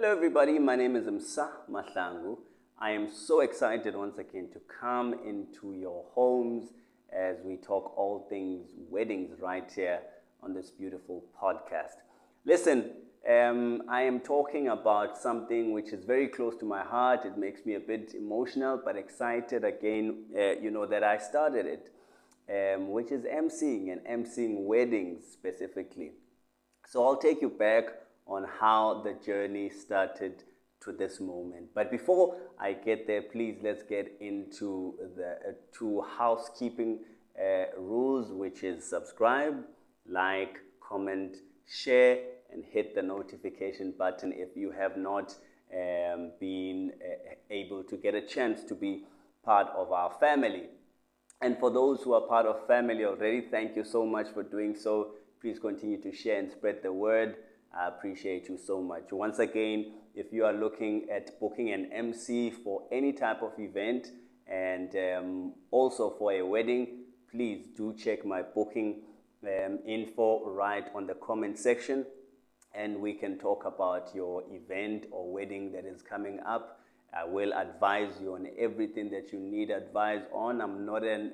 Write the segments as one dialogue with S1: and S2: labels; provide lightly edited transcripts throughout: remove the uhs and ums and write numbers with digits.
S1: Hello everybody, my name is Msa Mahlangu. I am so excited once again to come into your homes as we talk all things weddings right here on this beautiful podcast. Listen, I am talking about something which is very close to my heart. It makes me a bit emotional but excited again, that I started it, which is emceeing and emceeing weddings specifically. So I'll take you back on how the journey started to this moment. But before I get there, please let's get into the two housekeeping rules, which is subscribe, like, comment, share, and hit the notification button if you have not been able to get a chance to be part of our family. And for those who are part of family already, thank you so much for doing so. Please continue to share and spread the word. I appreciate you so much. Once again, if you are looking at booking an MC for any type of event and also for a wedding, please do check my booking info right on the comment section, and we can talk about your event or wedding that is coming up. I will advise you on everything that you need advice on. I'm not a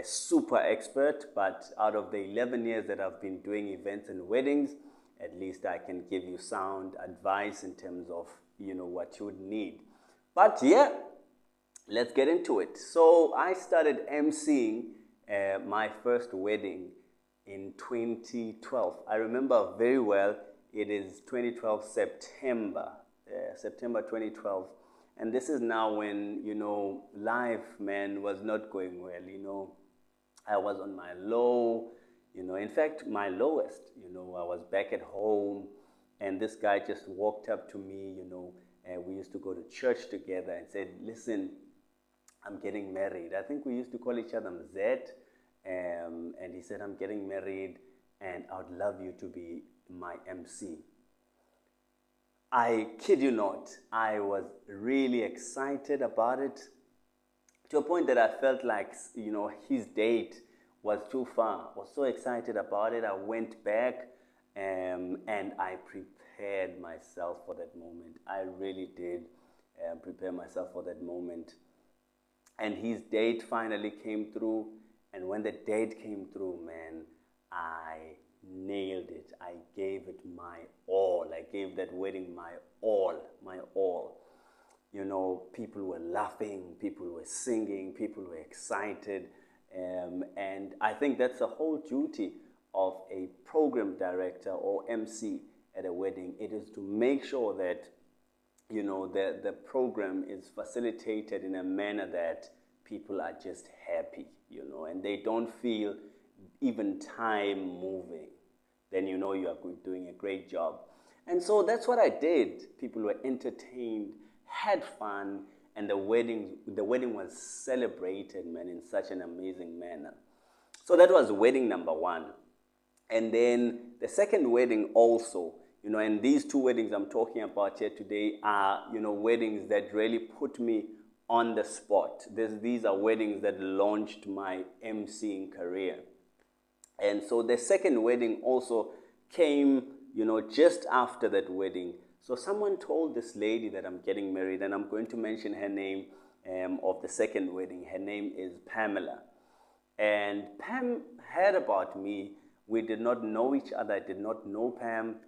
S1: super expert, but out of the 11 years that I've been doing events and weddings, at least I can give you sound advice in terms of, what you would need. But yeah, let's get into it. So I started emceeing my first wedding in 2012. I remember very well, it is 2012 September 2012. And this is now when, life, man, was not going well, I was on my low, in fact, my lowest, I was back at home and this guy just walked up to me, and we used to go to church together and said, listen, I'm getting married. I think we used to call each other Mzet. And he said, I'm getting married and I would love you to be my MC. I kid you not, I was really excited about it to a point that I felt like, his date was too far. I was so excited about it. I went back and I prepared myself for that moment. I really did prepare myself for that moment. And his date finally came through. And when the date came through, man, I nailed it. I gave it my all. I gave that wedding my all, my all. People were laughing, people were singing, people were excited. And I think that's the whole duty of a program director or MC at a wedding. It is to make sure that, the program is facilitated in a manner that people are just happy, and they don't feel even time moving. Then you are doing a great job. And so that's what I did. People were entertained, had fun, and the wedding was celebrated, man, in such an amazing manner. So that was wedding number one. And then the second wedding also, and these two weddings I'm talking about here today are, weddings that really put me on the spot. These are weddings that launched my emceeing career. And so the second wedding also came, just after that wedding. So someone told this lady that I'm getting married, and I'm going to mention her name of the second wedding. Her name is Pamela. And Pam heard about me. We did not know each other. I did not know Pam.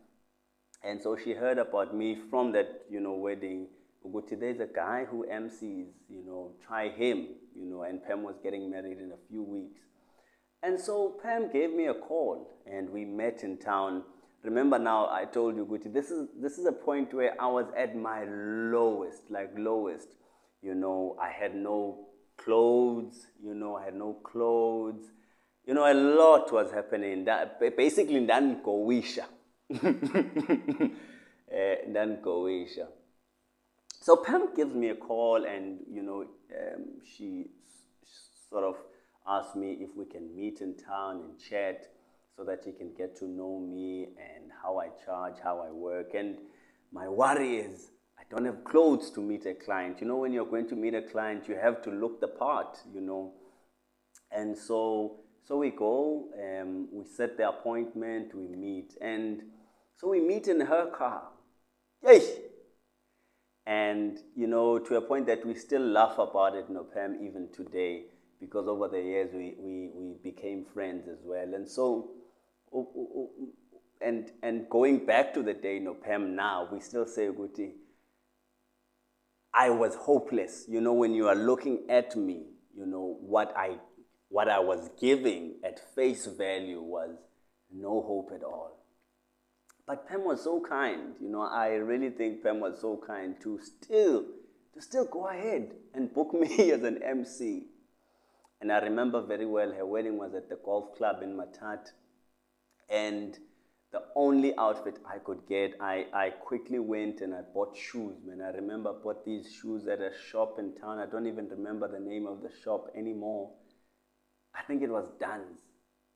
S1: And so she heard about me from that, wedding. Uguti, there's a guy who MCs, try him, and Pam was getting married in a few weeks. And so Pam gave me a call and we met in town. Remember now, I told you, Guti, this is a point where I was at my lowest. I had no clothes, I had no clothes. A lot was happening. Basically, ndan goisha. So Pam gives me a call and, she sort of asked me if we can meet in town and chat so that she can get to know me and how I charge, how I work. And my worry is I don't have clothes to meet a client. When you're going to meet a client, you have to look the part, And so we go, we set the appointment, we meet. And so we meet in her car. Yay! And, to a point that we still laugh about it, Pam, even today, because over the years we became friends as well. And so, and going back to the day, Pam, now, we still say, Guti, I was hopeless. When you are looking at me, what I was giving at face value was no hope at all. But Pam was so kind. I really think Pam was so kind to still go ahead and book me as an MC. And I remember very well her wedding was at the golf club in Matat. And the only outfit I could get, I quickly went and I bought shoes, man. I remember I bought these shoes at a shop in town. I don't even remember the name of the shop anymore. I think it was Duns.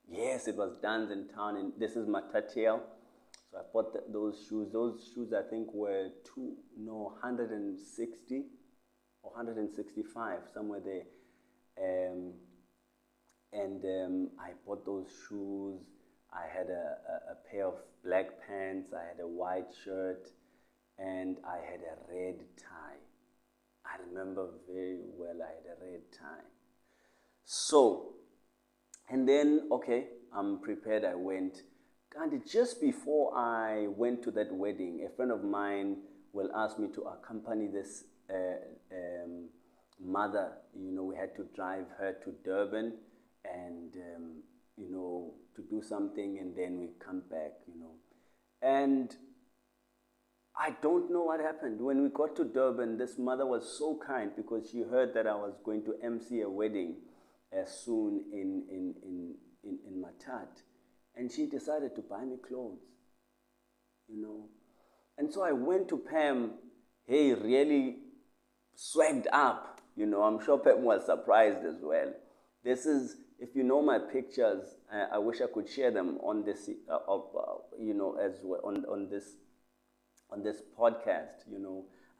S1: Yes, it was Duns in town. And this is Matatiel. So I bought those shoes. Those shoes I think were 160 or 165, somewhere there. I bought those shoes. I had a pair of black pants, I had a white shirt, and I had a red tie. I remember very well I had a red tie. So, and then, okay, I'm prepared, I went. And just before I went to that wedding, a friend of mine will ask me to accompany this mother. We had to drive her to Durban and to do something, and then we come back, And I don't know what happened. When we got to Durban, this mother was so kind because she heard that I was going to MC a wedding soon in Matat. And she decided to buy me clothes, And so I went to Pam, hey, really swagged up, I'm sure Pam was surprised as well. This is, if you know my pictures, I wish I could share them on this, as well, on this podcast.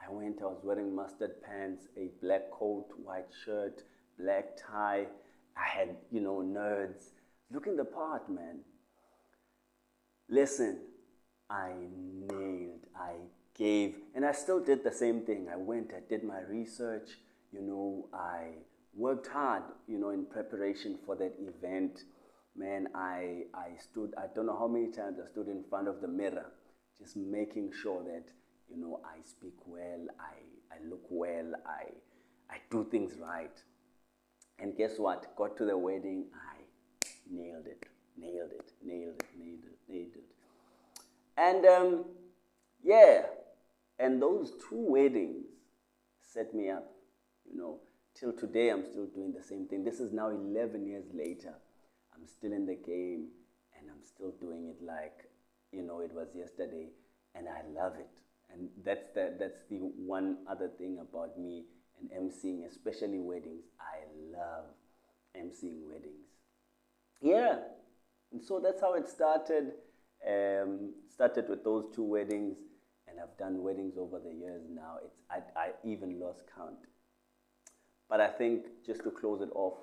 S1: I was wearing mustard pants, a black coat, white shirt, black tie. I had, nerds, looking the part, man. Listen, I gave, and I still did the same thing. I went, I did my research, I worked hard, in preparation for that event. Man, I stood, I don't know how many times I stood in front of the mirror, just making sure that, I speak well, I look well, I do things right. And guess what? Got to the wedding, I nailed it. And, yeah, and those two weddings set me up, Till today, I'm still doing the same thing. This is now 11 years later. I'm still in the game, and I'm still doing it like, it was yesterday, and I love it. And that's the one other thing about me and emceeing, especially weddings. I love emceeing weddings. Yeah, and so that's how it started. Started with those two weddings, and I've done weddings over the years now. I even lost count. But I think, just to close it off,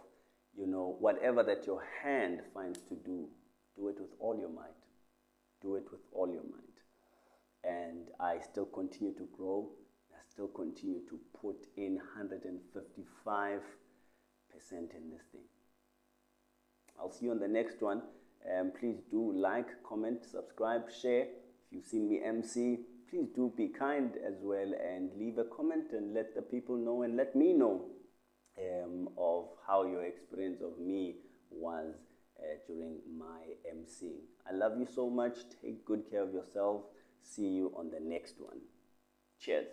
S1: whatever that your hand finds to do it with all your might. Do it with all your might. And I still continue to grow. I still continue to put in 155% in this thing. I'll see you on the next one. Please do like, comment, subscribe, share. If you've seen me MC, please do be kind as well and leave a comment and let the people know and let me know of how your experience of me was during my emceeing. I love you so much. Take good care of yourself. See you on the next one. Cheers.